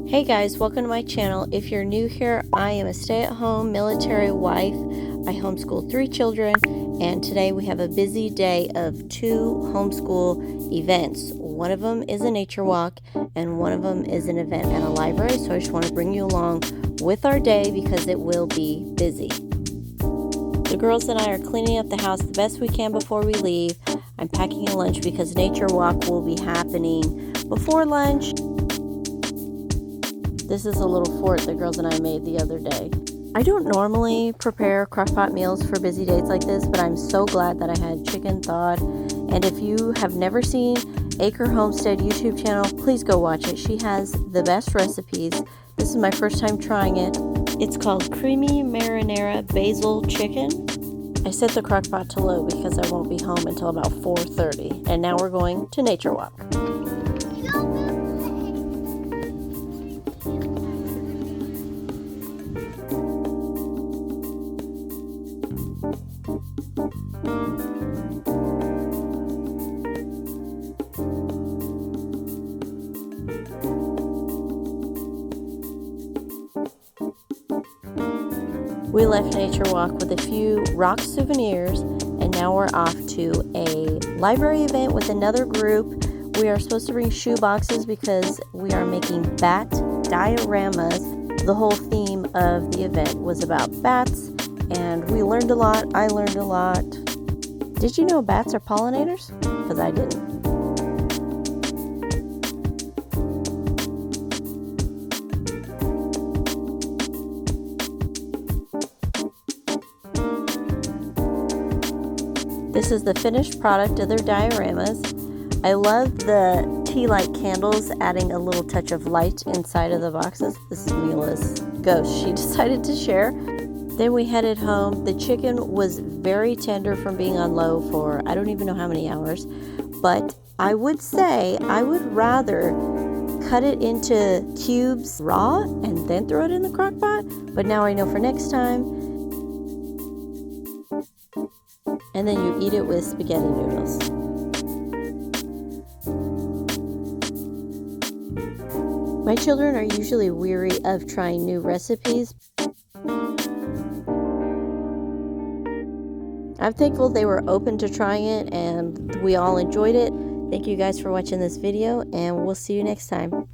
Hey guys, welcome to my channel. If you're new here, I am a stay-at-home military wife. I homeschool 3 children, and today we have a busy day of 2 homeschool events. One of them is a nature walk, and one of them is an event at a library, so I just want to bring you along with our day because it will be busy. The girls and I are cleaning up the house the best we can before we leave. I'm packing a lunch because nature walk will be happening before lunch. This is a little fort the girls and I made the other day. I don't normally prepare crock-pot meals for busy days like this, but I'm so glad that I had chicken thawed. And if you have never seen Acre Homestead YouTube channel, please go watch it. She has the best recipes. This is my first time trying it. It's called Creamy Marinara Basil Chicken. I set the crock-pot to low because I won't be home until about 4:30. And now we're going to nature walk. We left Nature Walk with a few rock souvenirs, and now we're off to a library event with another group. We are supposed to bring shoe boxes because we are making bat dioramas. The whole theme of the event was about bats, and we learned a lot. I learned a lot. Did you know bats are pollinators? Because I didn't. This is the finished product of their dioramas. I love the tea light candles, adding a little touch of light inside of the boxes. This is Mila's ghost. She decided to share. Then we headed home. The chicken was very tender from being on low for I don't even know how many hours. But I would say I would rather cut it into cubes raw and then throw it in the crock pot. But now I know for next time. And then you eat it with spaghetti noodles. My children are usually weary of trying new recipes. I'm thankful they were open to trying it and we all enjoyed it. Thank you guys for watching this video, and we'll see you next time.